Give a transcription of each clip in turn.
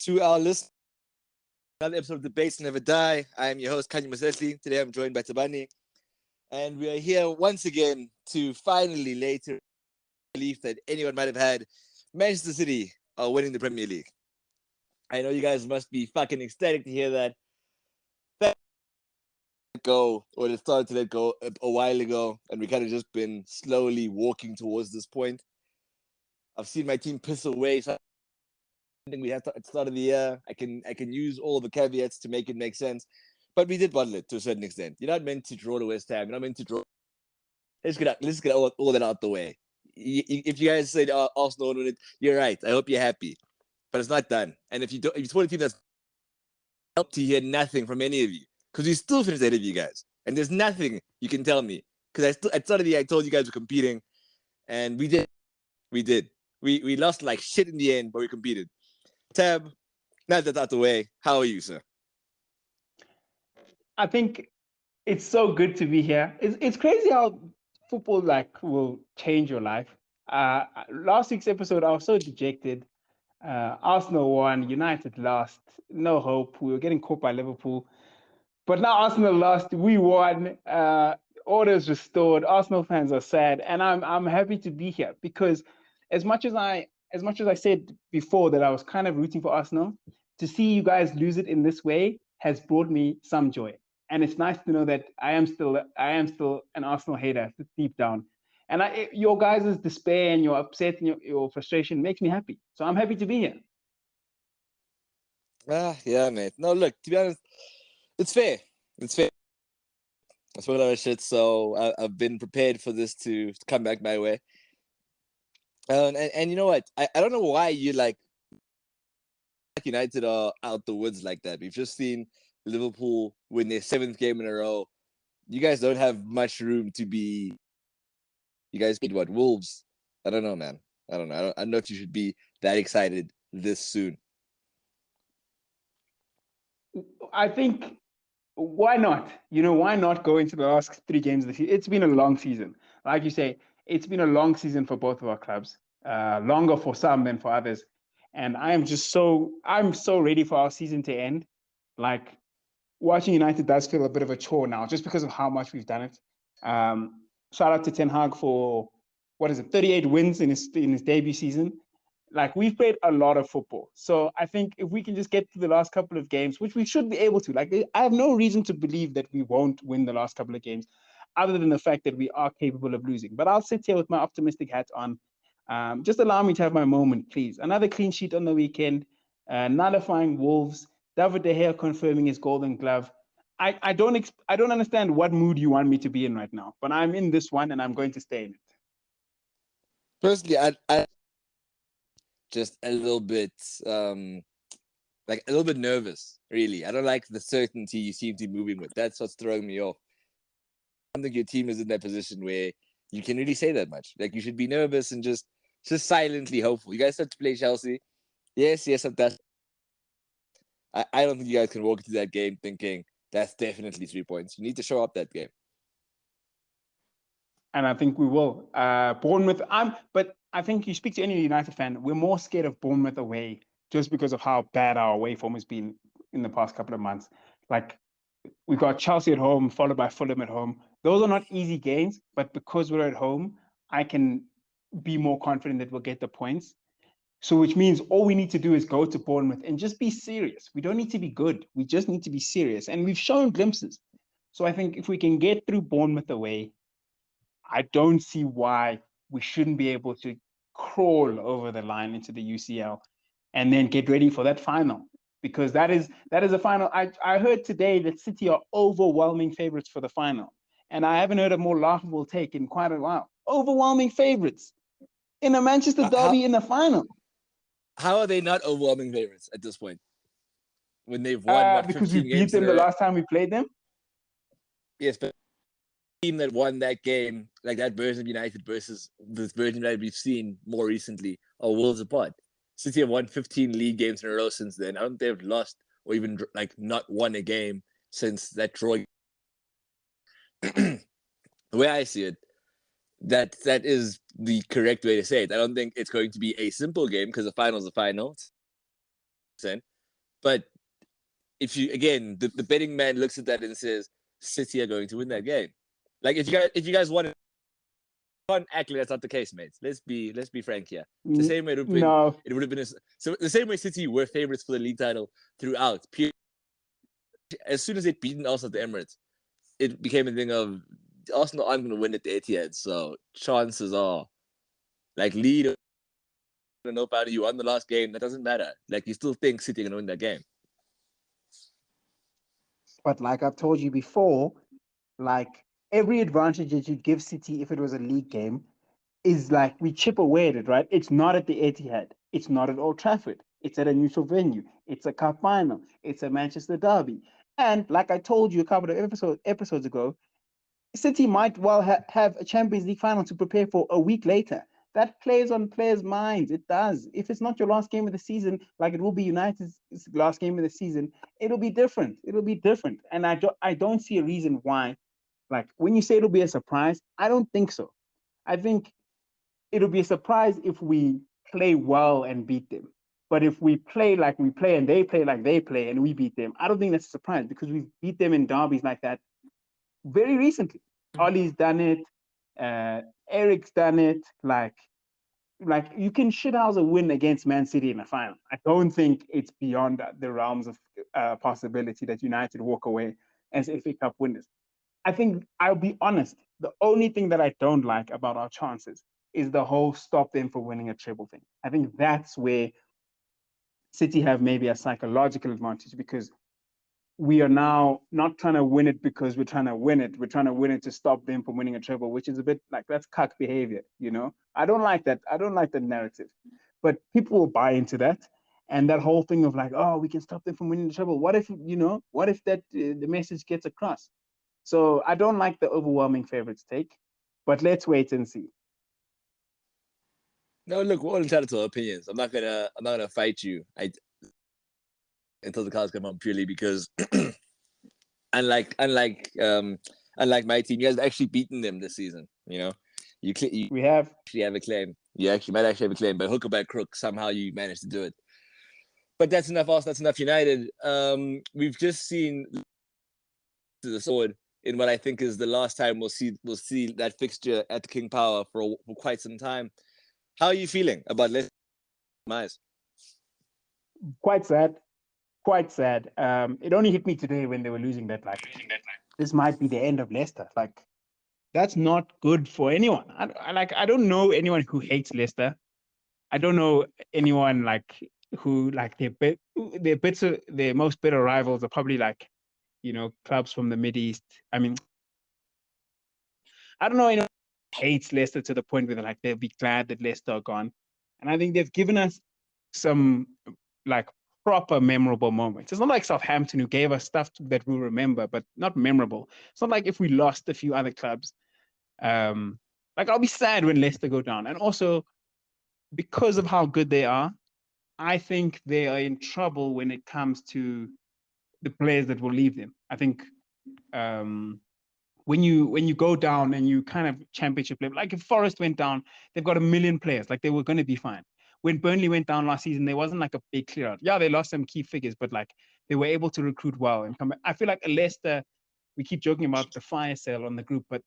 To our listeners, another episode of Debates Never Die. I am your host, Khanya Mosetlhi. Today I'm joined by Thabani. And we are here once again to finally lay to belief that anyone might have had Manchester City are winning the Premier League. I know you guys must be fucking ecstatic to hear that. That go, or it started to let go a while ago, and we kind of just been slowly walking towards this point. I've seen my team piss away. So I think we had to, at the start of the year. I can use all the caveats to make it make sense. But we did bottle it to a certain extent. You're not meant to draw to West Ham. You're not meant to draw. Let's get all that out the way. If you guys said Arsenal won it, you're right. I hope you're happy. But it's not done. And if you support a team that's helped to hear nothing from any of you, because we still finished ahead of you guys. And there's nothing you can tell me. Because at the start of the year, I told you guys we're competing. And we did. We did. We lost like shit in the end, but we competed. Tab, now that's out the way, how are you, sir? I think it's so good to be here. It's crazy how football will change your life. Last week's episode, I was so dejected. Arsenal won, United lost, no hope. We were getting caught by Liverpool, but now Arsenal lost, we won. Orders restored. Arsenal fans are sad, and I'm happy to be here because as much as I said before that I was kind of rooting for Arsenal, to see you guys lose it in this way has brought me some joy. And it's nice to know that I am still an Arsenal hater deep down. And your guys' despair and your upset and your frustration makes me happy. So I'm happy to be here. Yeah, mate. No, look, to be honest, it's fair. It's fair. I spoke a lot of shit, so I've been prepared for this to come back my way. And you know what? I don't know why you like United are out the woods like that. We've just seen Liverpool win their 7th game in a row. You guys don't have much room to be. You guys beat what? Wolves? I don't know, man. I don't know. I don't know if you should be that excited this soon. I think why not? Why not go into the last 3 games of the season? It's been a long season. Like you say, it's been a long season for both of our clubs. Longer for some than for others. And I'm so ready for our season to end. Like watching United does feel a bit of a chore now, just because of how much we've done it. Shout out to Ten Hag for 38 wins in his debut season. Like we've played a lot of football, so I think if we can just get to the last couple of games, which we should be able to, like I have no reason to believe that we won't win the last couple of games, other than the fact that we are capable of losing. But I'll sit here with my optimistic hat on. Just allow me to have my moment, please. Another clean sheet on the weekend, nullifying Wolves. David De Gea confirming his Golden Glove. I don't understand what mood you want me to be in right now, but I'm in this one and I'm going to stay in it. Personally, I just a little bit like a little bit nervous, really. I don't like the certainty you seem to be moving with. That's what's throwing me off. I don't think your team is in that position where you can really say that much. Like you should be nervous and just silently hopeful. You guys have to play Chelsea. Yes, that's. I don't think you guys can walk into that game thinking that's definitely 3 points. You need to show up that game. And I think we will. Bournemouth, but I think you speak to any United fan, we're more scared of Bournemouth away just because of how bad our away form has been in the past couple of months. Like we got Chelsea at home, followed by Fulham at home. Those are not easy games, but because we're at home, I can be more confident that we'll get the points. So which means all we need to do is go to Bournemouth and just be serious. We don't need to be good. We just need to be serious. And we've shown glimpses. So I think if we can get through Bournemouth away, I don't see why we shouldn't be able to crawl over the line into the UCL and then get ready for that final. Because that is a final. I heard today that City are overwhelming favorites for the final. And I haven't heard a more laughable take in quite a while. Overwhelming favorites in a Manchester derby in the final. How are they not overwhelming favorites at this point? When they've won, because we beat them the last time we played them? Yes, but the team that won that game, like that version of United versus this version that we've seen more recently, are worlds apart. City have won 15 league games in a row since then. I don't think they've lost or even like not won a game since that draw. The way I see it, that is the correct way to say it. I don't think it's going to be a simple game because the final is the final. But if you again, the betting man looks at that and says City are going to win that game. Like if you guys want to, can't act like that's not the case, mates. Let's be frank here. It's the same way No, it would have been so the same way City were favorites for the league title throughout. As soon as they'd beaten Arsenal at the Emirates, it became a thing of Arsenal aren't going to win at the Etihad, so chances are like lead or no powder you won the last game. That doesn't matter. Like you still think City are going to win that game. but like I've told you before, like every advantage that you'd give City if it was a league game is like we chip away at it, right? It's not at the Etihad. It's not at Old Trafford. It's at a neutral venue. It's a cup final. It's a Manchester derby. And like I told you a couple of episodes ago, City might well have a Champions League final to prepare for a week later. That plays on players' minds. It does. If it's not your last game of the season, like it will be United's last game of the season, it'll be different. It'll be different. And I don't see a reason why. Like when you say it'll be a surprise, I don't think so. I think it'll be a surprise if we play well and beat them. But if we play like we play and they play like they play and we beat them, I don't think that's a surprise because we've beat them in derbies like that very recently. Ollie's done it. Eric's done it. Like you can shithouse a win against Man City in a final. I don't think it's beyond the realms of possibility that United walk away as FA Cup winners. I think I'll be honest. The only thing that I don't like about our chances is the whole stop them from winning a treble thing. I think that's where City have maybe a psychological advantage because we are now not trying to win it because we're trying to win it. We're trying to win it to stop them from winning a treble, which is a bit like that's cuck behavior, you know? I don't like that. I don't like that narrative. But people will buy into that. And that whole thing of like, oh, we can stop them from winning the treble. What if, what if that the message gets across? So I don't like the overwhelming favorites take, but let's wait and see. No, look, we're all entitled to our opinions. I'm not gonna fight you. Until the cows come home purely because unlike unlike my team, you guys have actually beaten them this season. You know, you We have actually have a claim. You actually might actually have a claim, but hook or by crook, somehow you managed to do it. But that's enough us. That's enough United. We've just seen the sword in what I think is the last time we'll see that fixture at King Power for quite some time. How are you feeling about Leicester? quite sad. Quite sad. It only hit me today when they were losing that. Like, this might be the end of Leicester. Like, that's not good for anyone. I don't know anyone who hates Leicester. I don't know anyone like who like their most bitter rivals are probably like, clubs from the Mid East. I mean, I don't know anyone who hates Leicester to the point where they'll be glad that Leicester are gone. And I think they've given us some like proper memorable moments. It's not like Southampton who gave us stuff that we'll remember, but not memorable. It's not like if we lost a few other clubs. Like I'll be sad when Leicester go down. And also because of how good they are, I think they are in trouble when it comes to the players that will leave them. I think when you go down and you kind of championship level, like if Forest went down, they've got a million players, like they were going to be fine. When Burnley went down last season, there wasn't like a big clear out. Yeah, they lost some key figures, but like they were able to recruit well and come back. I feel like Leicester, we keep joking about the fire sale on the group, but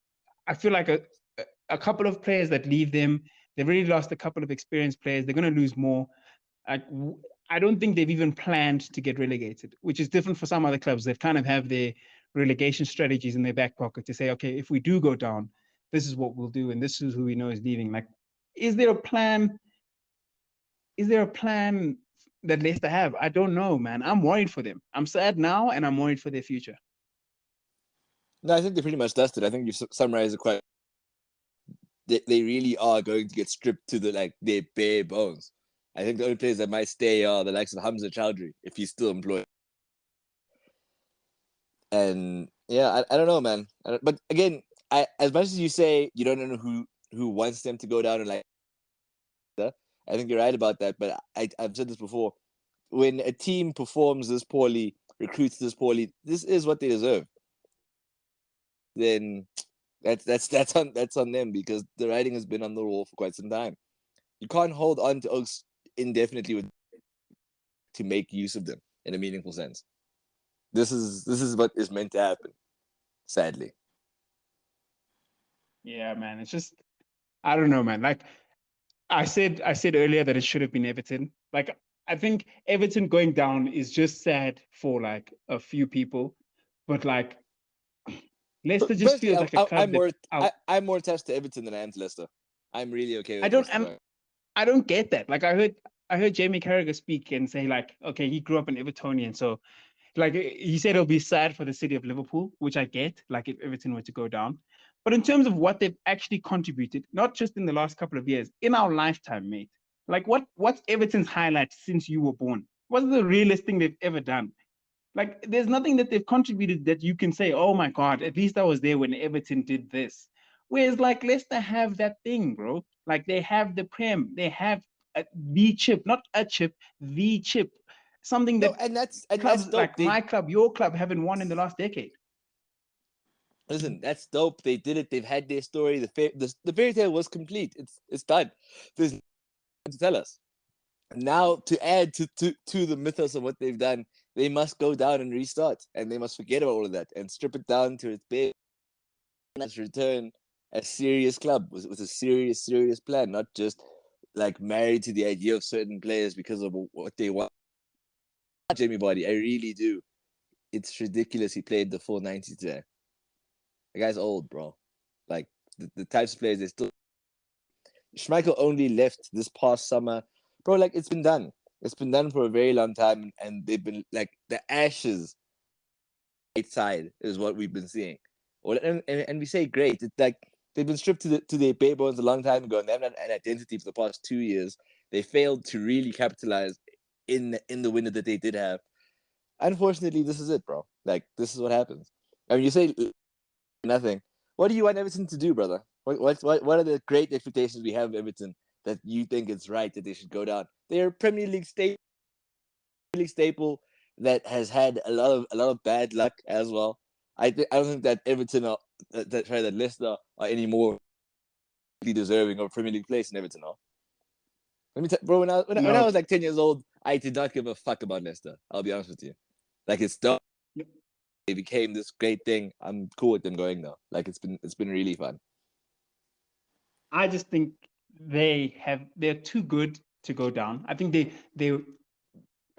I feel like a couple of players that leave them, they've really lost a couple of experienced players. They're going to lose more. I don't think they've even planned to get relegated, which is different for some other clubs. They've kind of have their relegation strategies in their back pocket to say, okay, if we do go down, this is what we'll do, and this is who we know is leaving. Like, is there a plan? Is there a plan that Leicester have? I don't know, man. I'm worried for them. I'm sad now, and I'm worried for their future. No, I think they pretty much dusted. I think you've summarized it quite. They really are going to get stripped to their bare bones. I think the only players that might stay are the likes of Hamza Chowdhury if he's still employed. And yeah, I don't know, man. But again, as much as you say you don't know who wants them to go down and I think you're right about that. But I've said this before: when a team performs this poorly, recruits this poorly, this is what they deserve. Then that's on them because the writing has been on the wall for quite some time. You can't hold on to Oaks indefinitely to make use of them. in a meaningful sense. This is what is meant to happen, sadly. Yeah, man. It's just I don't know, man. Like I said earlier that it should have been Everton. Like I think Everton going down is just sad for like a few people, but like Leicester just Personally, feels like a club that I'm more attached to Everton than I am to Leicester. I'm really okay I with don't Leicester going. I don't get that. Like I heard Jamie Carragher speak and say like, okay, he grew up an Evertonian, so like he said it'll be sad for the city of Liverpool, which I get, like if Everton were to go down. But in terms of what they've actually contributed, not just in the last couple of years, in our lifetime, mate. Like what's Everton's highlight since you were born? What's the realest thing they've ever done? Like there's nothing that they've contributed that you can say, oh my God, at least I was there when Everton did this. Whereas like Leicester have that thing, bro. Like they have the Prem, they have the chip, not a chip, the chip. Something No, that and that's clubs dope. like my club, your club haven't won in the last decade. Listen, that's dope. They did it. They've had their story. The fairy tale was complete. It's done. There's nothing to tell us. Now to add to the mythos of what they've done, they must go down and restart, and they must forget about all of that and strip it down to its bare. Let's return a serious club with a serious plan, not just like married to the idea of certain players because of what they want. Jamie Vardy, I really do. It's ridiculous. He played the full 90 today. The guy's old, bro. Like the types of players they still. Schmeichel only left this past summer, bro. Like it's been done. It's been done for a very long time, and they've been like the ashes. Right side is what we've been seeing. Well, and we say great. It's like they've been stripped to their bare bones a long time ago, and they haven't had an identity for the past 2 years. They failed to really capitalize in the window that they did have. Unfortunately, this is it, bro. Like this is what happens. I mean, you say nothing. What do you want Everton to do, brother? What are the great expectations we have of Everton that you think it's right that they should go down? They're a Premier League staple that has had a lot of bad luck as well. I don't think that Everton that Leicester are any more deserving of a Premier League place in Everton. Are. Let me bro, when I No. was like 10 years old, I did not give a fuck about Leicester. I'll be honest with you. Like it's done. They became this great thing. I'm cool with them going now. Like it's been really fun. I just think they're too good to go down. I think they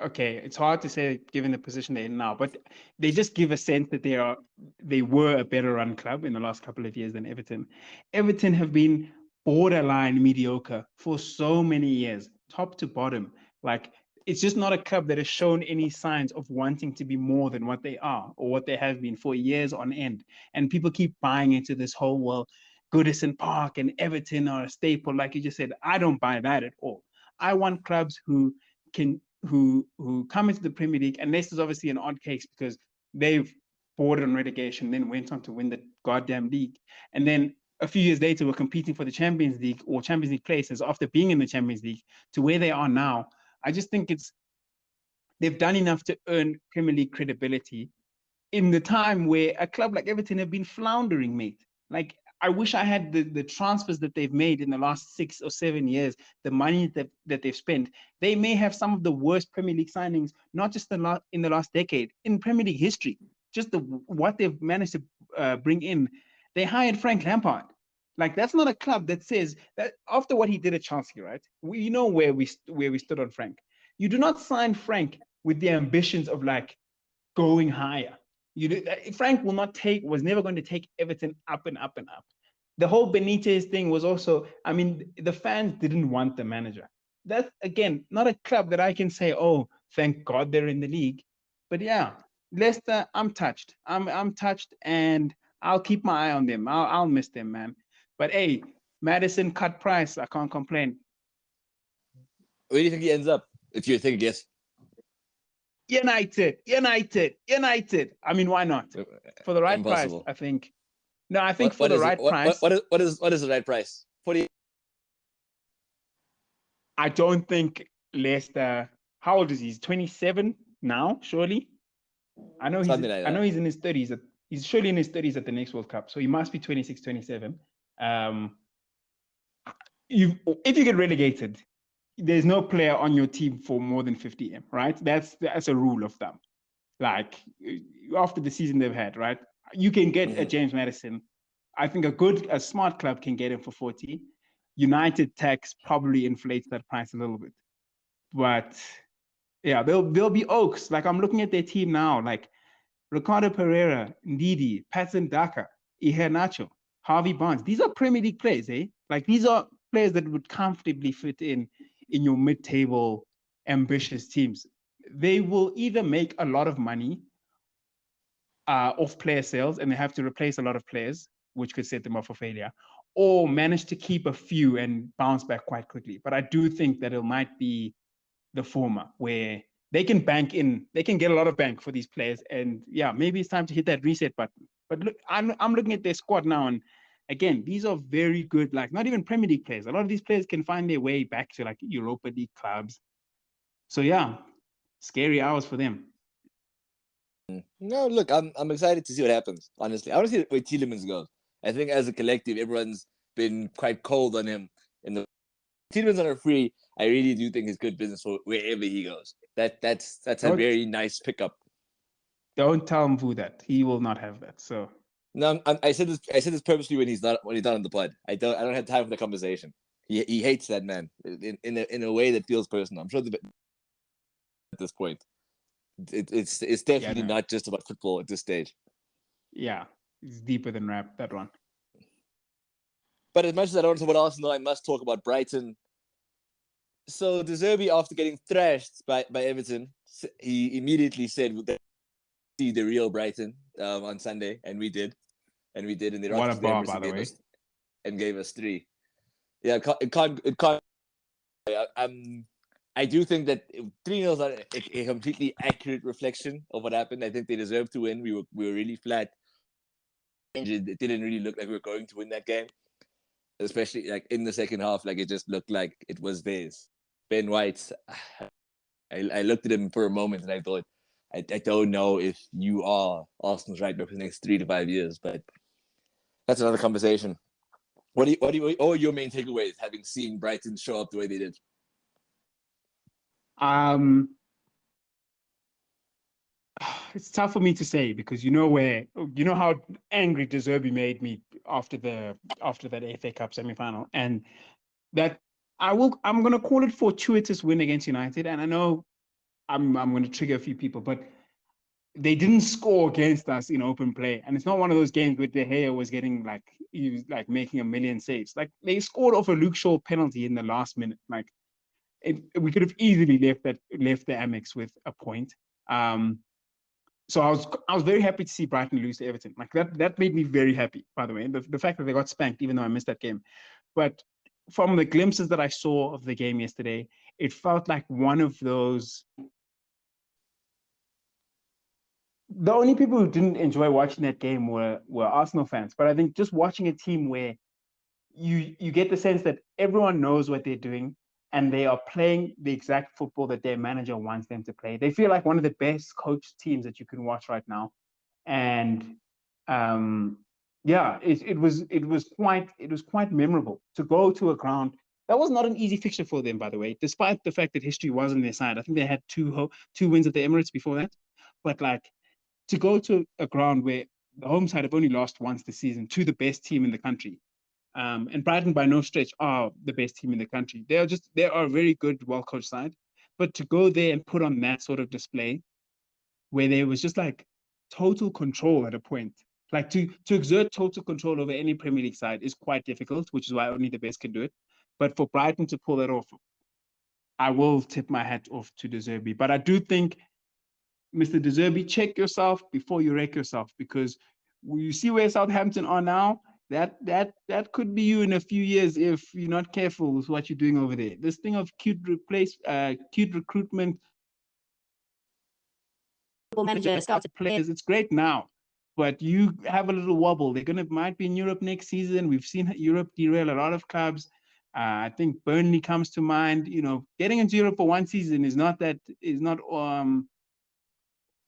okay, it's hard to say given the position they're in now, but they just give a sense that they were a better run club in the last couple of years than Everton. Everton have been borderline mediocre for so many years, top to bottom. Like it's just not a club that has shown any signs of wanting to be more than what they are or what they have been for years on end. And people keep buying into this whole, well, Goodison Park and Everton are a staple, like you just said. I don't buy that at all. I want clubs who come into the Premier League, and Leicester's obviously an odd case because they've bordered on relegation, then went on to win the goddamn league, and then a few years later were competing for the Champions League or Champions League places after being in the Champions League to where they are now. I just think they've done enough to earn Premier League credibility in the time where a club like Everton have been floundering, mate. Like I wish I had the transfers that they've made in the last 6 or 7 years, the money that they've spent. They may have some of the worst Premier League signings, not just in the last decade, in Premier League history. Just what they've managed to bring in. They hired Frank Lampard. Like that's not a club that says that after what he did at Chelsea, right? We know where we stood on Frank. You do not sign Frank with the ambitions of like going higher. Frank was never going to take Everton up and up and up. The whole Benitez thing was also, I mean, the fans didn't want the manager. That's again not a club that I can say, oh, thank God they're in the league. But yeah, Leicester, I'm touched. I'm touched, and I'll keep my eye on them. I'll miss them, man. But hey, Madison cut price. I can't complain. Where do you think he ends up? If you think yes. United. I mean, why not? For the right price, Impossible. I think. No, I think for the right price. What is the right price? 40. I don't think Leicester. How old is he? He's 27 now, surely. I know Something like that. he's in his 30s. He's surely in his 30s at the next World Cup. So he must be 26, 27. If you get relegated, there's no player on your team for more than 50M, right? That's a rule of thumb. Like after the season they've had, right? You can get a James Maddison. I think a smart club can get him for 40. United tax probably inflates that price a little bit. But yeah, there'll be Oaks. Like I'm looking at their team now, like Ricardo Pereira, Ndidi, Patson Daka, Iheanacho, Harvey Barnes. These are Premier League players, eh? Like these are players that would comfortably fit in your mid-table ambitious teams. They will either make a lot of money off player sales and they have to replace a lot of players, which could set them up for failure, or manage to keep a few and bounce back quite quickly. But I do think that it might be the former, where they can get a lot of bank for these players. And yeah, maybe it's time to hit that reset button. But look, I'm looking at their squad now, and again, these are very good, like not even Premier League players. A lot of these players can find their way back to like Europa League clubs. So yeah, scary hours for them. No, look, I'm excited to see what happens. Honestly, I want to see where Tielemans goes. I think as a collective, everyone's been quite cold on him. In the Tielemans on a free, I really do think he's good business for wherever he goes. That's a very nice pickup. Don't tell Mvu that he will not have that. So no, I said this purposely when he's not on the pod. I don't have time for the conversation. He hates that man in a way that feels personal. I'm sure at this point. It's definitely not just about football at this stage. Yeah, it's deeper than rap, that one. But as much as I don't talk about Arsenal, I must talk about Brighton. So De Zerbi, after getting thrashed by Everton, he immediately said that see the real Brighton on Sunday, and we did. And they what a bar, by the way. And gave us 3. Yeah, it can't. I do think that 3-0 is not a completely accurate reflection of what happened. I think they deserved to win. We were really flat. It didn't really look like we were going to win that game, especially like in the second half. Like it just looked like it was theirs. Ben White, I looked at him for a moment and I thought, I don't know if you are Arsenal's right back for the next 3 to 5 years, but that's another what are your main takeaways having seen Brighton show up the way they did? It's tough for me to say because you know how angry De Zerbi made me after that FA Cup semi-final, and that I'm gonna call it fortuitous win against United, and I know I'm gonna trigger a few people, but they didn't score against us in open play, and it's not one of those games where De Gea was getting he was making a million saves. Like they scored off a Luke Shaw penalty in the last minute. Like we could have easily left the Amex with a point. So I was very happy to see Brighton lose to Everton. Like that made me very happy, by the way. The fact that they got spanked, even though I missed that game. But from the glimpses that I saw of the game yesterday, it felt like one of those. The only people who didn't enjoy watching that game were Arsenal fans. But I think just watching a team where you get the sense that everyone knows what they're doing and they are playing the exact football that their manager wants them to play. They feel like one of the best coached teams that you can watch right now. And it was quite memorable to go to a ground. That was not an easy fixture for them, by the way, despite the fact that history was on their side. I think they had two wins at the Emirates before that. But to go to a ground where the home side have only lost once this season to the best team in the country. And Brighton, by no stretch, are the best team in the country. They are a very good, well-coached side. But to go there and put on that sort of display, where there was just total control at a point, to exert total control over any Premier League side is quite difficult, which is why only the best can do it. But for Brighton to pull that off, I will tip my hat off to De Zerbi. But I do think, Mr. De Zerbi, check yourself before you wreck yourself, because you see where Southampton are now. That could be you in a few years if you're not careful with what you're doing over there. This thing of cute recruitment, manager, scouted players, it's great now, but you have a little wobble. Might be in Europe next season. We've seen Europe derail a lot of clubs. I think Burnley comes to mind. Getting into Europe for one season is not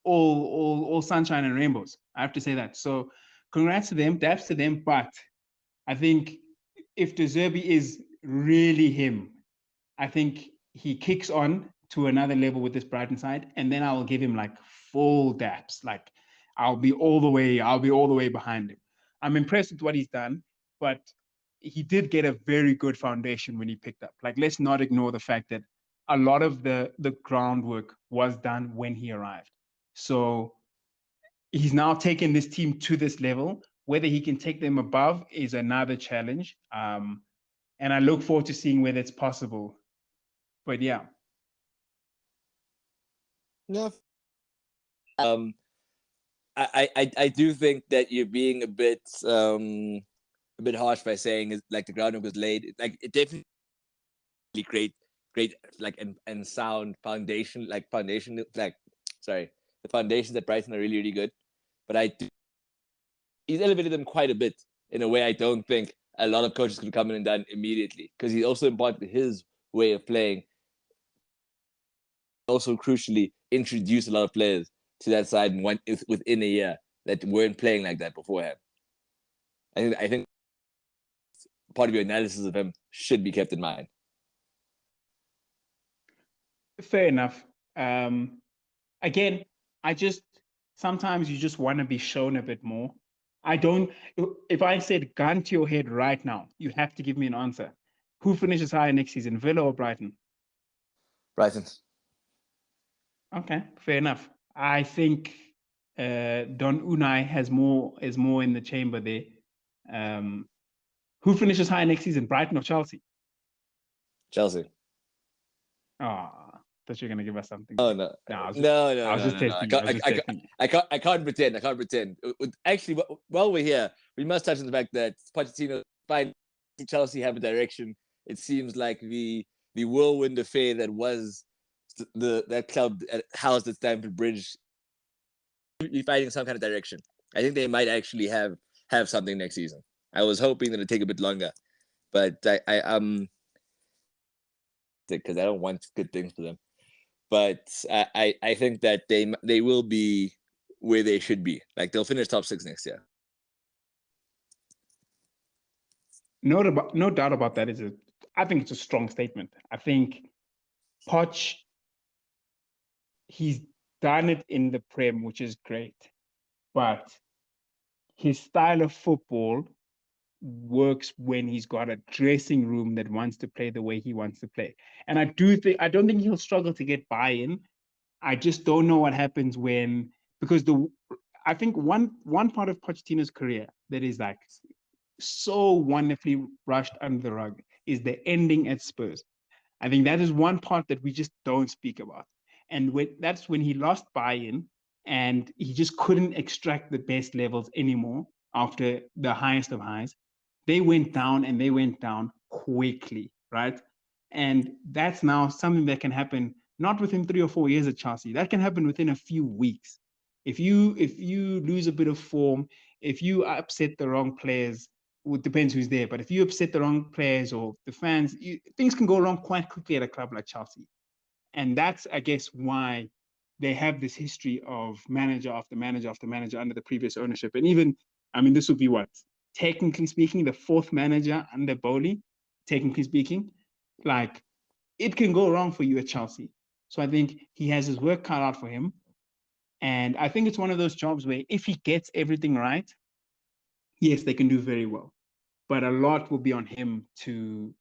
all sunshine and rainbows. I have to say that. So congrats to them, daps to them. But I think if De Zerbi is really him, I think he kicks on to another level with this Brighton side, and then I will give him like full daps. Like I'll be all the way behind him. I'm impressed with what he's done, but he did get a very good foundation when he picked up. Like, let's not ignore the fact that a lot of the groundwork was done when he arrived. So he's now taken this team to this level. Whether he can take them above is another challenge. And I look forward to seeing whether it's possible. But yeah. No. I do think that you're being a bit harsh by saying is like the groundwork was laid. Like it definitely great like and sound foundation, like foundation, like sorry, the foundations at Brighton are really, really good. But he's elevated them quite a bit in a way I don't think a lot of coaches could come in and done immediately, because he's also embodied his way of playing. Also, crucially, introduced a lot of players to that side within a year that weren't playing like that beforehand. I think part of your analysis of him should be kept in mind. Fair enough. Again, sometimes you just want to be shown a bit more. If I said gun to your head right now, you have to give me an answer. Who finishes higher next season, Villa or Brighton? Brighton. Okay, fair enough. I think Don Unai is more in the chamber there. Who finishes higher next season, Brighton or Chelsea? Chelsea. Ah, thought you were gonna give us something. Oh no, no, I was just testing. I can't pretend. Actually, while we're here, we must touch on the fact that Pochettino finally Chelsea have a direction. It seems like the whirlwind affair that was that club housed at Stamford Bridge, be finding some kind of direction. I think they might actually have something next season. I was hoping that it'd take a bit longer, but I because I don't want good things for them. But I think that they will be where they should be. Like they'll finish top 6 next year. No doubt about that. I think it's a strong statement. I think Poch, he's done it in the Prem, which is great, but his style of football works when he's got a dressing room that wants to play the way he wants to play. And I don't think he'll struggle to get buy-in. I just don't know what happens because I think one part of Pochettino's career that is like so wonderfully brushed under the rug is the ending at Spurs. I think that is one part that we just don't speak about. And that's when he lost buy-in and he just couldn't extract the best levels anymore after the highest of highs. They went down and they went down quickly, right? And that's now something that can happen not within 3 or 4 years at Chelsea. That can happen within a few weeks. If you lose a bit of form, if you upset the wrong players, it depends who's there, but if you upset the wrong players or the fans, things can go wrong quite quickly at a club like Chelsea. And that's, I guess, why they have this history of manager after manager after manager under the previous ownership. And even, I mean, this would be what? Technically speaking, the 4th manager under Bowley, technically speaking, like it can go wrong for you at Chelsea. So I think he has his work cut out for him. And I think it's one of those jobs where if he gets everything right, yes, they can do very well. But a lot will be on him to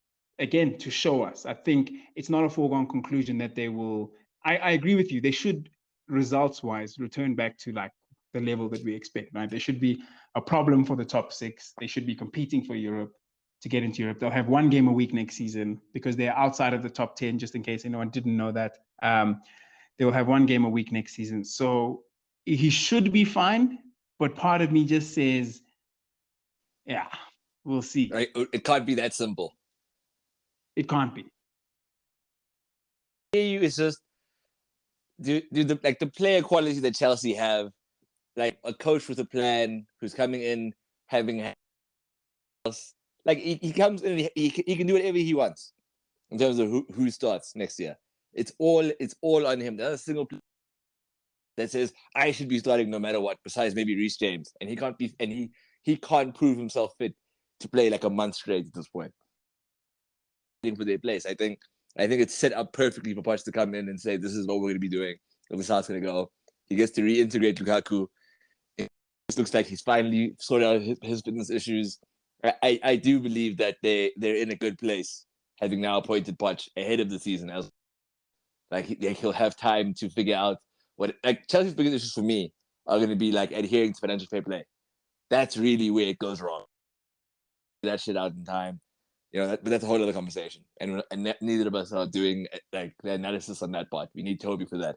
show us. I think it's not a foregone conclusion that they will. I agree with you. They should, results-wise, return back to like the level that we expect, right? There should be a problem for the top 6. They should be competing for Europe to get into Europe. They'll have 1 game a week next season because they're outside of the top 10, just in case anyone didn't know that. They will have 1 game a week next season. So he should be fine. But part of me just says, yeah, we'll see. Right? It can't be that simple. It can't be. It's just the player quality that Chelsea have, like a coach with a plan who's coming in having like he comes in, he can do whatever he wants in terms of who starts next year. It's all on him. There's a single player that says I should be starting no matter what, besides maybe Reece James, and he can't be, and he can't prove himself fit to play like a month straight at this point for their place. I think I think it's set up perfectly for Poch to come in and say, this is what we're going to be doing. This is how it's going to go. He gets to reintegrate Lukaku. It looks like he's finally sorted out his fitness issues. I do believe that they're in a good place, having now appointed Poch ahead of the season. As he'll have time to figure out what Chelsea's biggest issues for me are going to be like adhering to financial fair play. That's really where it goes wrong. That shit out in time, but that's a whole other conversation. And neither of us are doing like the analysis on that part. We need Toby for that.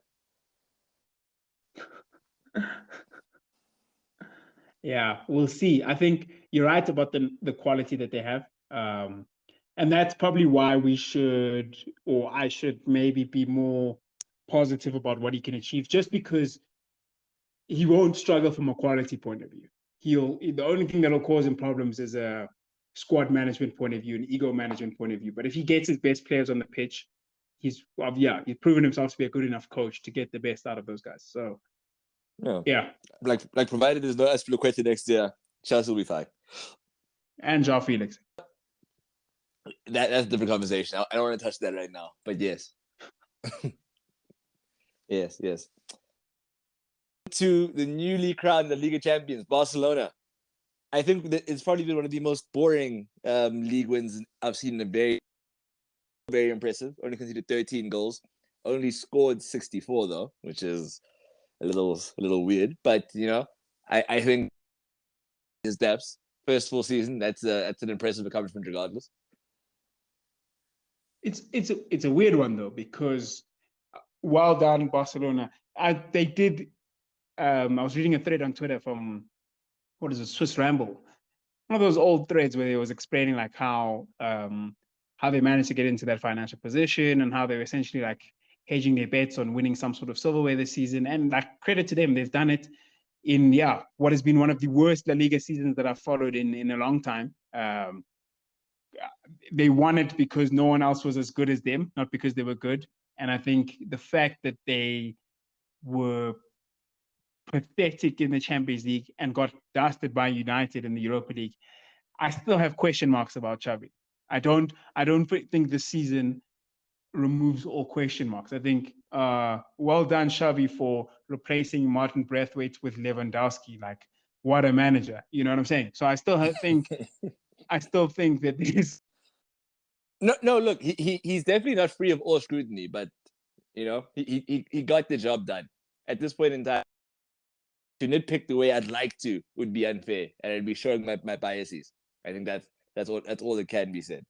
Yeah, we'll see. I think you're right about the quality that they have. And that's probably why we should, or I should maybe be more positive about what he can achieve, just because he won't struggle from a quality point of view. The only thing that'll cause him problems is a squad management point of view, an ego management point of view. But if he gets his best players on the pitch, he's proven himself to be a good enough coach to get the best out of those guys. So yeah. Like provided there's no Aspilicueta next year, Chelsea will be fine. And João Felix. That's a different conversation. I don't want to touch that right now, but yes. yes. To the newly crowned La Liga champions, Barcelona. I think that it's probably been one of the most boring league wins I've seen in a very, very impressive. Only conceded 13 goals. Only scored 64 though, which is a little weird. But I think his depths, first full season, that's an impressive accomplishment regardless. It's a weird one though, because well done Barcelona. They did. I was reading a thread on Twitter from Swiss Ramble, one of those old threads where they was explaining like how they managed to get into that financial position and how they were essentially like hedging their bets on winning some sort of silverware this season. And like credit to them, they've done it in what has been one of the worst La Liga seasons that I've followed in a long time. They won it because no one else was as good as them, not because they were good. And I think the fact that they were pathetic in the Champions League and got dusted by United in the Europa League, I still have question marks about Xavi. I don't think this season removes all question marks. I think well done Xavi for replacing Martin Braithwaite with Lewandowski. Like, what a manager! You know what I'm saying? So I still think that this. No. Look, he's definitely not free of all scrutiny, but he got the job done. At this point in time, to nitpick the way I'd like to would be unfair, and I'd be showing my biases. I think that's all that can be said.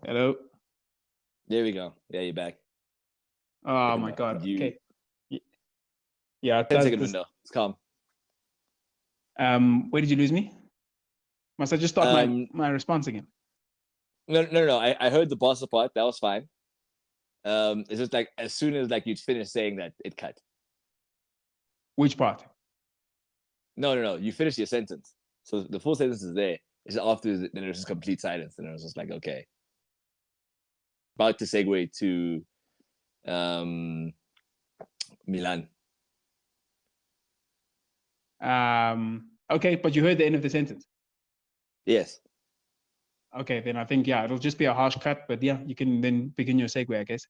Hello. There we go. Yeah, you're back. Oh my God. Okay. Yeah. 10-second window. It's calm. Where did you lose me? Must I just start my response again? No. I heard the Barca part. That was fine. It's just like as soon as like you'd finish saying that, it cut. Which part? No. You finished your sentence. So the full sentence is there. It's after then there's just complete silence. And I was just like, okay. About to segue to Milan. Okay, but you heard the end of the sentence. Yes. Okay, then I think it'll just be a harsh cut, but you can then begin your segue, I guess.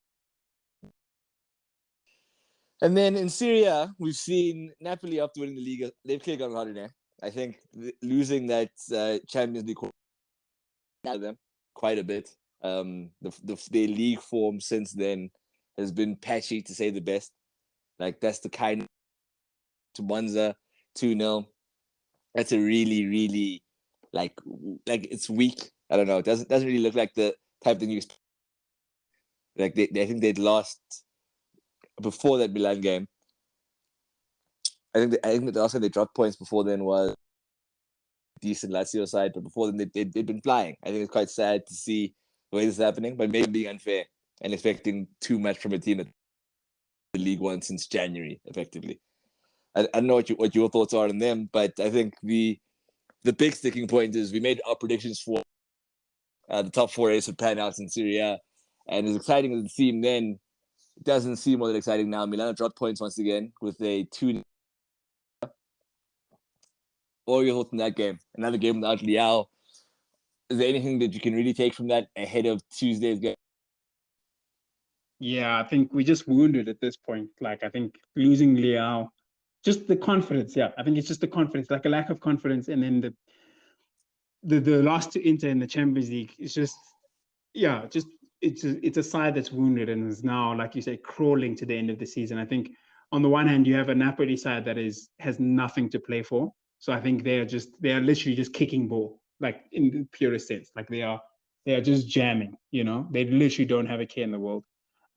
And then in Syria, we've seen Napoli after winning the Liga. They've clearly gone harder there. I think losing that Champions League them quite a bit. Their league form since then has been patchy, to say the best. Like that's the kind of to Monza 2-0. That's a really, really like it's weak. I don't know. It doesn't really look like the type thing you expect. Like I think they'd lost before that Milan game. I think the last time they dropped points before then was decent Lazio side, but before then they'd been flying. I think it's quite sad to see the way this is happening, but maybe being unfair and expecting too much from a team that the league won since January, effectively. I don't know what your thoughts are on them, but I think the big sticking point is we made our predictions for the top four race would pan out in Serie A, and as exciting as it seemed then, it doesn't seem all that exciting now. Milano dropped points once again with a 2. Or your thoughts in that game? Another game without Leao. Is there anything that you can really take from that ahead of Tuesday's game? Yeah, I think we just wounded at this point. Like, I think losing Leao, just the confidence. Yeah, I think it's just the confidence, like a lack of confidence, and then the loss to Inter in the Champions League is just, yeah, just it's a side that's wounded and is now, like you say, crawling to the end of the season. I think on the one hand you have a Napoli side that has nothing to play for. So I think they are literally just kicking ball, like in the purest sense. Like they are just jamming. They literally don't have a care in the world.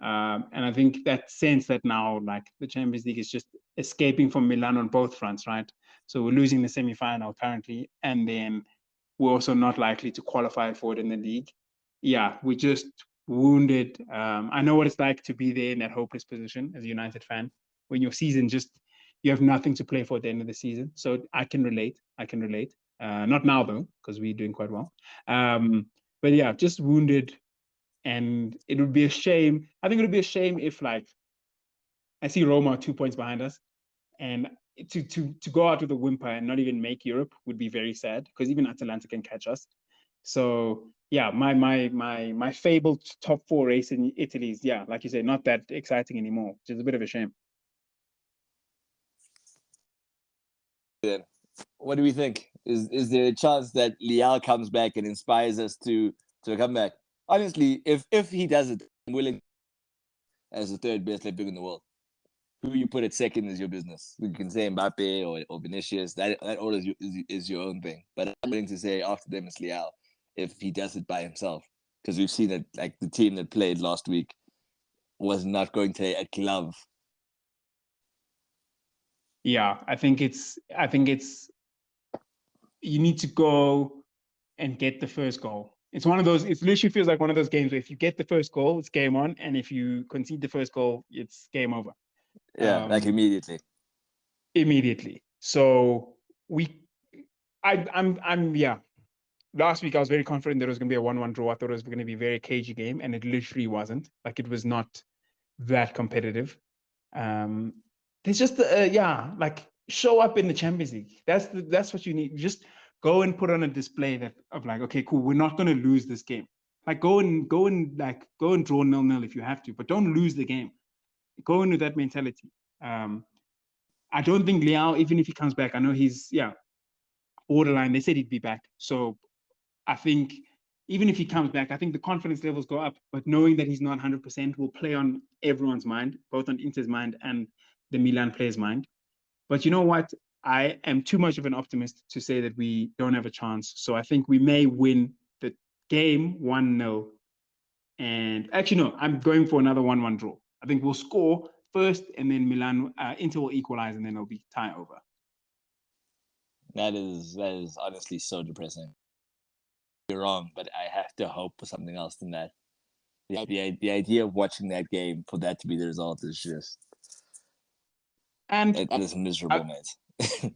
And I think that sense that now, like, the Champions League is just escaping from Milan on both fronts, right? So we're losing the semi-final currently, and then we're also not likely to qualify for it in the league. Yeah, we just wounded. I know what it's like to be there in that hopeless position as a United fan, when your season you have nothing to play for at the end of the season. So I can relate. Not now though, because we're doing quite well. But yeah, just wounded. And it would be a shame. I think it would be a shame if, like, I see Roma 2 points behind us, and to go out with a whimper and not even make Europe would be very sad, because even Atalanta can catch us. So yeah, my fabled top four race in Italy is, yeah, like you say, not that exciting anymore, which is a bit of a shame. Then, what do we think? Is there a chance that Leao comes back and inspires us to come back? Honestly, if he does it, I'm willing as the third best left back in the world. Who you put at second is your business. You can say Mbappe or Vinicius. That all is your own thing. But I'm willing to say after them it's Leao if he does it by himself. Because we've seen that, like, the team that played last week was not going to a glove. Yeah, I think it's you need to go and get the first goal. It's one of those, it literally feels like one of those games where if you get the first goal, it's game on. And if you concede the first goal, it's game over. Yeah, like immediately. Immediately. So yeah. Last week I was very confident there was going to be a 1-1 draw. I thought it was going to be a very cagey game, and it literally wasn't. Like, it was not that competitive. There's just like, show up in the Champions League. That's what you need. Just go and put on a display of like, okay, cool, we're not going to lose this game. Like, go and draw 0-0 if you have to, but don't lose the game. Go in with that mentality. I don't think Leao, even if he comes back, I know he's borderline. They said he'd be back, so I think even if he comes back, I think the confidence levels go up. But knowing that he's not 100% will play on everyone's mind, both on Inter's mind and the Milan players' mind. But you know what? I am too much of an optimist to say that we don't have a chance. So I think we may win the game 1-0. And actually, no, I'm going for another 1-1 draw. I think we'll score first, and then Inter will equalize, and then it'll be tie over. That is honestly so depressing. You're wrong, but I have to hope for something else than that. The idea of watching that game, for that to be the result, is just, and it is miserable, mate.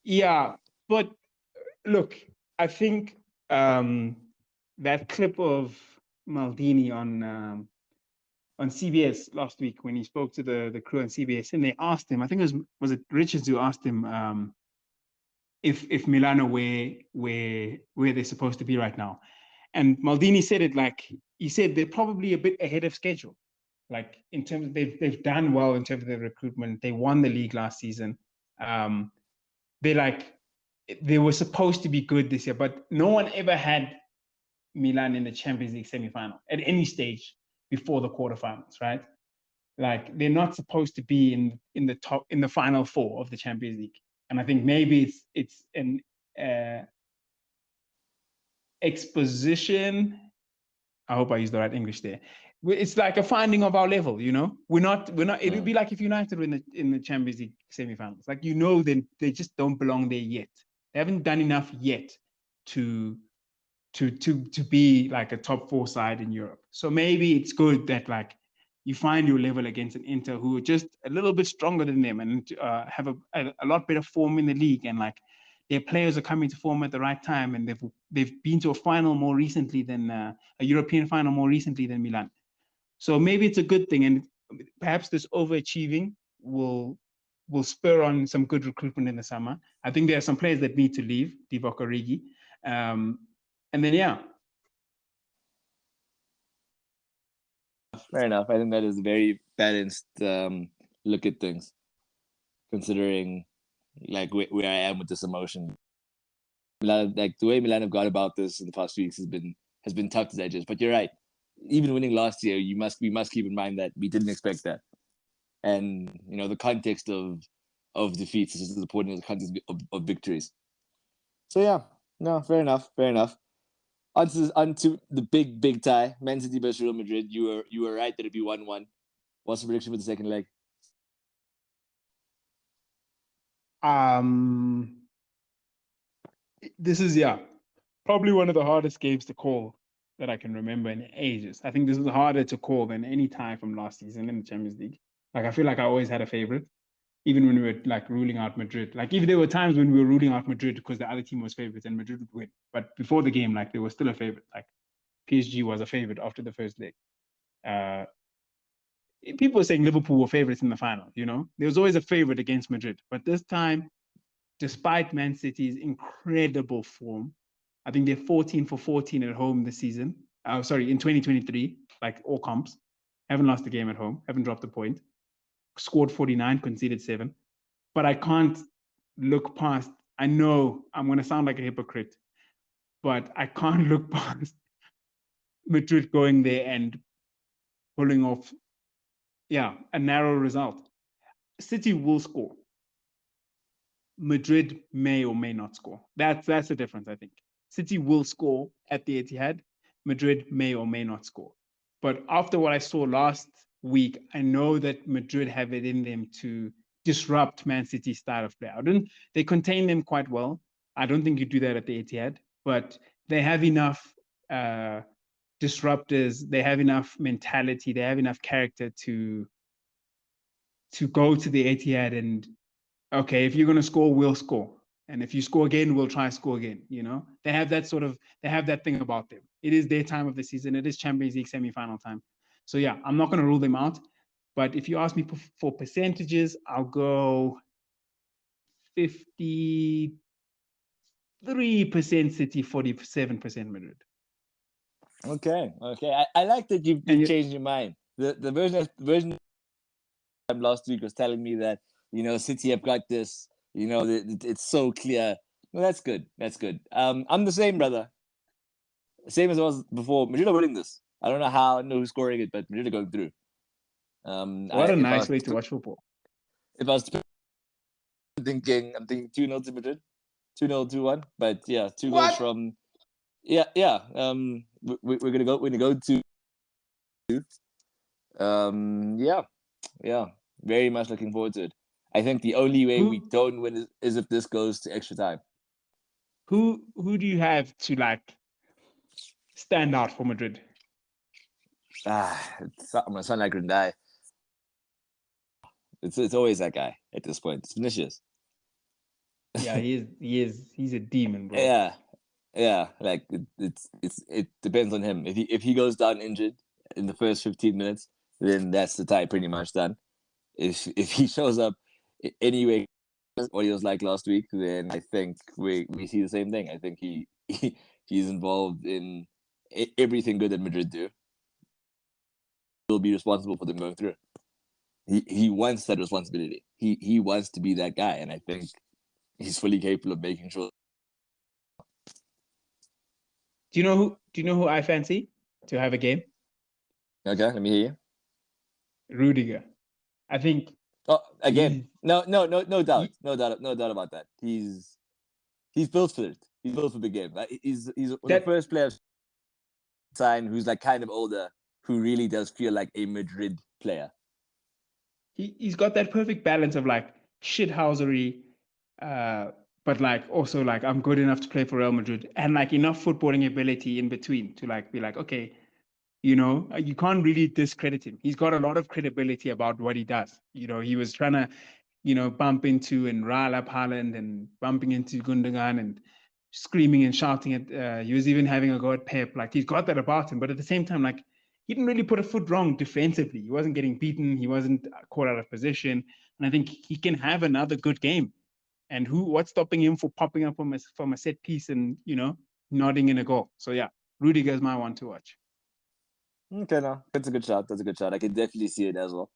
Yeah, but look, I think that clip of Maldini on CBS last week, when he spoke to the crew on CBS, and they asked him, I think was it Richards who asked him if Milano where they're supposed to be right now. And Maldini said it like, he said they're probably a bit ahead of schedule. Like, in terms of, they've done well in terms of their recruitment. They won the league last season. They were supposed to be good this year, but no one ever had Milan in the Champions League semi-final at any stage before the quarterfinals, right? Like, they're not supposed to be in the final four of the Champions League. And I think maybe it's an exposition. I hope I used the right English there. It's like a finding of our level, We're not. It would be like if United were in the Champions League semi-finals. Like, then they just don't belong there yet. They haven't done enough yet to be like a top four side in Europe. So maybe it's good that, like, you find your level against an Inter who are just a little bit stronger than them and have a lot better form in the league, and like their players are coming to form at the right time, and they've been to a final more recently than a European final more recently than Milan. So maybe it's a good thing, and perhaps this overachieving will spur on some good recruitment in the summer. I think there are some players that need to leave, Divock Origi, and then yeah. Fair enough. I think that is a very balanced look at things, considering like where I am with this emotion. Like the way Milan have gone about this in the past few weeks has been tough to digest. But you're right. Even winning last year, we must keep in mind that we didn't expect that, and the context of defeats is as important as the context of victories. So yeah, no, fair enough. Onto the big tie, Man City versus Real Madrid. You were right that it'd be 1-1. What's the prediction for the second leg? This is probably one of the hardest games to call that I can remember in ages. I think this is harder to call than any tie from last season in the Champions League. Like I feel like I always had a favorite, even when we were like ruling out Madrid. Like even there were times when we were ruling out Madrid because the other team was favorites and Madrid would win. But before the game, like they were still a favorite. Like PSG was a favorite after the first leg. People were saying Liverpool were favorites in the final. There was always a favorite against Madrid. But this time, despite Man City's incredible form, I think they're 14 for 14 at home this season. In 2023, like all comps. Haven't lost a game at home, haven't dropped a point. Scored 49, conceded 7. But I can't look past, I know I'm going to sound like a hypocrite, but I can't look past Madrid going there and pulling off, a narrow result. City will score. Madrid may or may not score. That's the difference, I think. City will score at the Etihad. Madrid may or may not score. But after what I saw last week, I know that Madrid have it in them to disrupt Man City's style of play. They contain them quite well. I don't think you do that at the Etihad, but they have enough disruptors. They have enough mentality. They have enough character to go to the Etihad and, okay, if you're going to score, we'll score. And if you score again, we'll try to score again. They have that thing about them. It is their time of the season. It is Champions League semi-final time. So yeah, I'm not going to rule them out. But if you ask me for percentages, I'll go 53% City, 47% Madrid. Okay. I like that you've changed your mind. The version last week was telling me that City have got this. It's so clear. No, that's good. I'm the same, brother. Same as I was before. Madrid are winning this. I don't know how, I don't know who's scoring it, but Madrid are going through. What a nice way to watch football. If I was I'm thinking 2-0 to Madrid. 2-0, 2-1. But yeah, 2 goals from we're gonna go to very much looking forward to it. I think the only way we don't win is if this goes to extra time. Who do you have to like stand out for Madrid? I'm gonna sound like Grandai. It's always that guy at this point. It's Vinicius. Yeah, he is. He's a demon, bro. Yeah. Like it depends on him. If he goes down injured in the first 15 minutes, then that's the tie pretty much done. If he shows up anyway, what he was like last week, then I think we see the same thing. I think he's involved in everything good that Madrid do. He'll be responsible for them going through. He wants that responsibility. He wants to be that guy, and I think he's fully capable of making sure. Do you know who I fancy to have a game? Okay, let me hear you. Rudiger. I think. Oh, again, no doubt about that. He's built for it. He's built for the game. He's the first player sign who's like kind of older, who really does feel like a Madrid player. He's got that perfect balance of like shithousery, but like also like I'm good enough to play for Real Madrid, and like enough footballing ability in between to like be like, okay, You know, you can't really discredit him. He's got a lot of credibility about what he does. You know, he was trying to, bump into and rile up Haaland and bumping into Gundogan and screaming and shouting at. He was even having a go at Pep. Like, he's got that about him. But at the same time, like, he didn't really put a foot wrong defensively. He wasn't getting beaten. He wasn't caught out of position. And I think he can have another good game. And what's stopping him for popping up from a set piece and, nodding in a goal? So, yeah, Rudiger's my one to watch. Okay, no, that's a good shot. That's a good shot. I can definitely see it as well.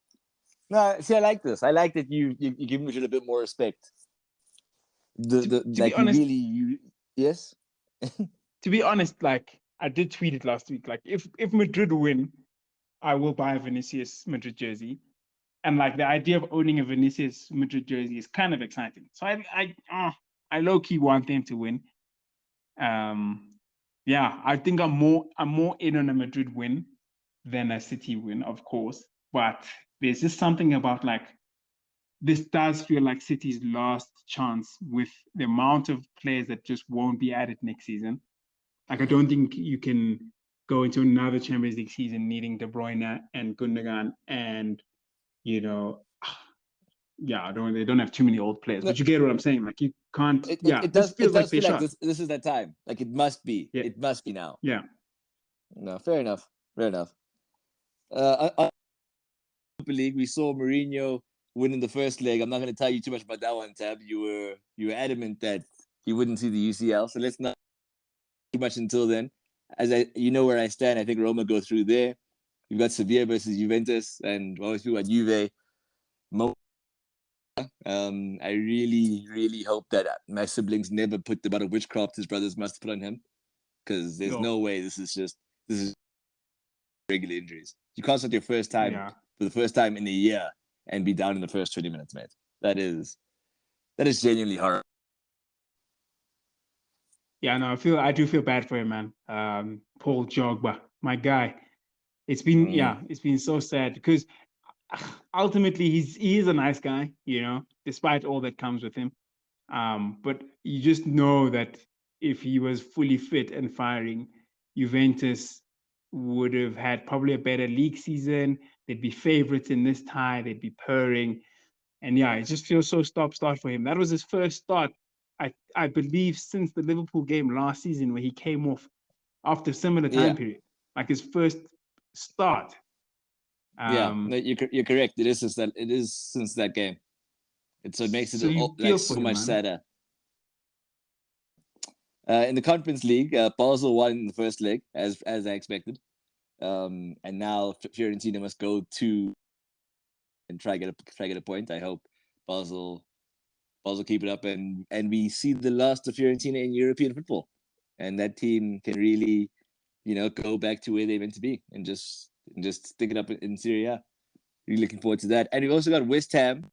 No, see, I like this. I like that you give him a little bit more respect. To Like be honest, yes. to be honest, like I did tweet it last week. Like if Madrid win, I will buy a Vinicius Madrid jersey. And like the idea of owning a Vinicius Madrid jersey is kind of exciting. So I low key want them to win. Yeah, I think I'm more in on a Madrid win than a City win, of course. But there's just something about like this does feel like City's last chance with the amount of players that just won't be added next season. Like, I don't think you can go into another Champions League season needing De Bruyne and Gundogan and, yeah, they don't have too many old players, but you get what I'm saying. Like, you can't, this It feels like does they feel like shot. this is that time. Like it must be. Yeah. It must be now. Yeah. No, fair enough. Fair enough. League, we saw Mourinho winning the first leg. I'm not going to tell you too much about that one, Tab. You were adamant that he wouldn't see the UCL, so let's not too much until then. You know where I stand. I think Roma go through there. You've got Sevilla versus Juventus, and obviously about Juve. I really, really hope that my siblings never put the amount of witchcraft his brothers must put on him, because there's no way this is regular injuries. You can't start your first time for the first time in a year and be down in the first 20 minutes, mate. That is genuinely hard. Yeah, no, I do feel bad for him, man. Paul Jogba, my guy. It's been so sad because ultimately he is a nice guy, despite all that comes with him. But you just know that if he was fully fit and firing, Juventus would have had probably a better league season. They'd be favorites in this tie. They'd be purring. And yeah, it just feels so stop-start for him. That was his first start, I believe, since the Liverpool game last season where he came off after a similar time period. Like his first start. No, you're correct. It is since that game. It makes it like so much sadder. In the Conference League, Basel won in the first leg as I expected, and now Fiorentina must go to and try get a point. I hope Basel keep it up, and we see the last of Fiorentina in European football, and that team can really, go back to where they're meant to be and just stick it up in Serie A. Really looking forward to that. And we've also got West Ham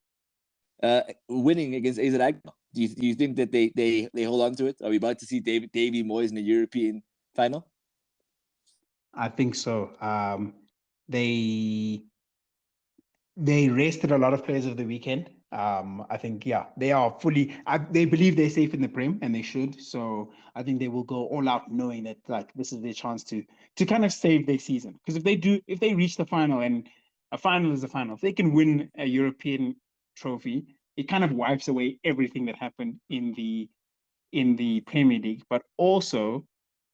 winning against AZ Alkmaar. Do you think that they hold on to it? Are we about to see Davy Moyes in the European final? I think so. They rested a lot of players over the weekend. I think, they are fully. They believe they're safe in the Prem, and they should. So I think they will go all out, knowing that like this is their chance to kind of save their season. Because if they reach the final, and a final is a final, if they can win a European trophy, it kind of wipes away everything that happened in the Premier League. But also,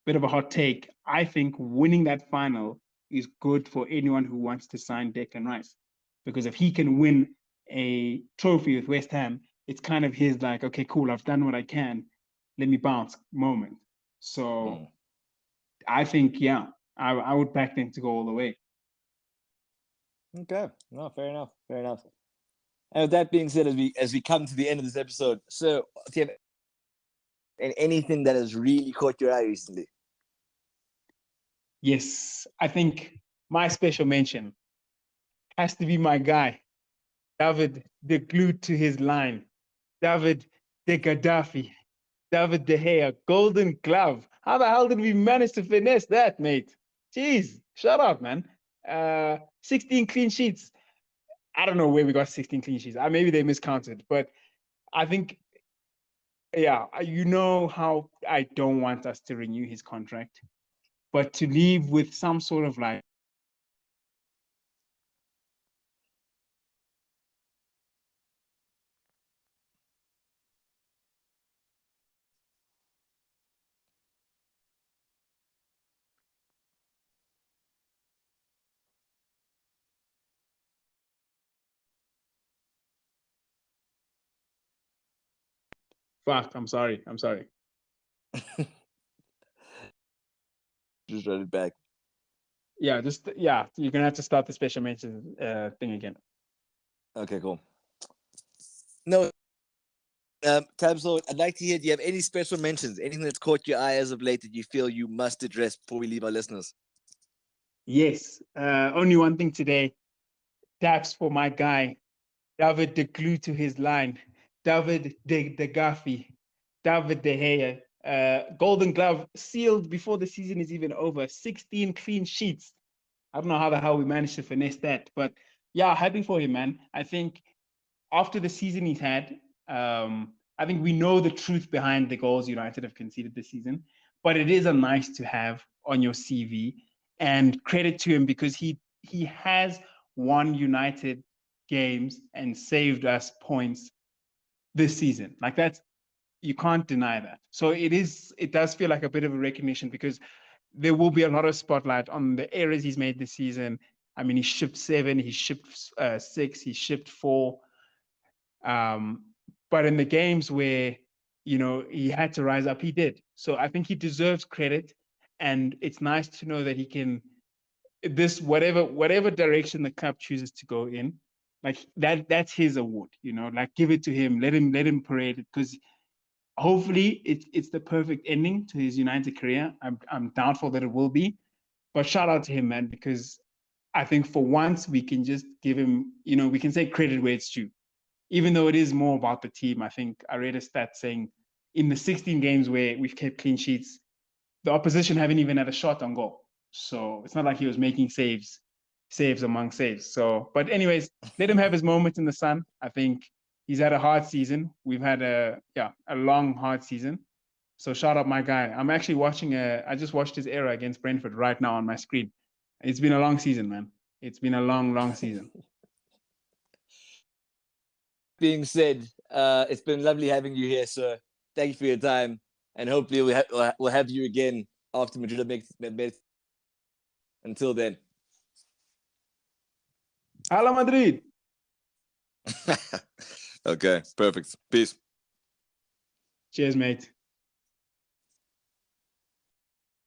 bit of a hot take, I think winning that final is good for anyone who wants to sign Declan Rice. Because if he can win a trophy with West Ham, it's kind of his like, okay, cool, I've done what I can, let me bounce moment. So I think, I would back them to go all the way. Okay, no, fair enough. And with that being said, as we come to the end of this episode, so do you have anything that has really caught your eye recently? Yes, I think my special mention has to be my guy, David, the glued to his line, David the Gaddafi, David De Gea, Golden Glove. How the hell did we manage to finesse that, mate? Jeez, shut up, man. 16 clean sheets. I don't know where we got 16 clean sheets. Maybe they miscounted, but I think, you know how I don't want us to renew his contract. but to leave with some sort of like fuck, I'm sorry. Just run it back. Yeah, you're gonna have to start the special mention thing again. Okay, cool. No, Tabso, I'd like to hear, do you have any special mentions, anything that's caught your eye as of late that you feel you must address before we leave our listeners? Yes, only one thing today. Taps for my guy, David de Glue to his line, David de Gaffy, David de Gea. Golden Glove sealed before the season is even over. 16 clean sheets. I don't know how the hell we managed to finesse that, but yeah, happy for him, man. I think after the season he's had, I think we know the truth behind the goals United have conceded this season, but it is a nice to have on your CV. And credit to him because he has won United games and saved us points this season. Like that's you can't deny that. So it does feel like a bit of a recognition because there will be a lot of spotlight on the errors he's made this season. I mean, he shipped 7, he shipped 6, he shipped 4. But in the games where, he had to rise up, he did. So I think he deserves credit. And it's nice to know that he can, whatever direction the club chooses to go in, like that's his award, like give it to him, let him parade it because hopefully it's the perfect ending to his United career. I'm doubtful that it will be, but shout out to him, man, because I think for once we can just give him, we can say credit where it's due. Even though it is more about the team, I think I read a stat saying in the 16 games where we've kept clean sheets, the opposition haven't even had a shot on goal. So it's not like he was making saves among saves. So, but anyways, let him have his moments in the sun. I think he's had a hard season. We've had a long, hard season. So shout out my guy. I'm actually I just watched his era against Brentford right now on my screen. It's been a long season, man. It's been a long, long season. Being said, it's been lovely having you here, sir. Thank you for your time, and hopefully we'll have you again after Madrid makes. Until then. Hala Madrid. Okay, perfect. Peace. Cheers, mate.